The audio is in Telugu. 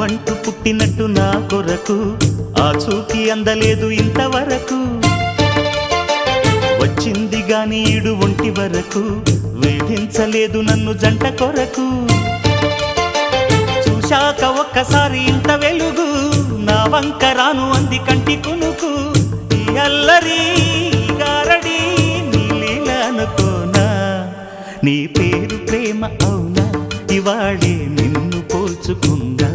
ప్రాణమంటూ పుట్టినట్టు నా కొరకు ఆ చూకి అందలేదు ఇంతవరకు వచ్చింది గాని ఈడు ఒంటి వరకు వేధించలేదు నన్ను జంట కొరకు చూశాక ఒక్కసారి ఇంత వెలుగు నా వంక రాను అంది కంటి కునుకు ఈ అల్లరి గారడి నీ లీల అనుకోనా నీ పేరు ప్రేమ అవునా ఇవాళే నిన్ను పోల్చుకుందా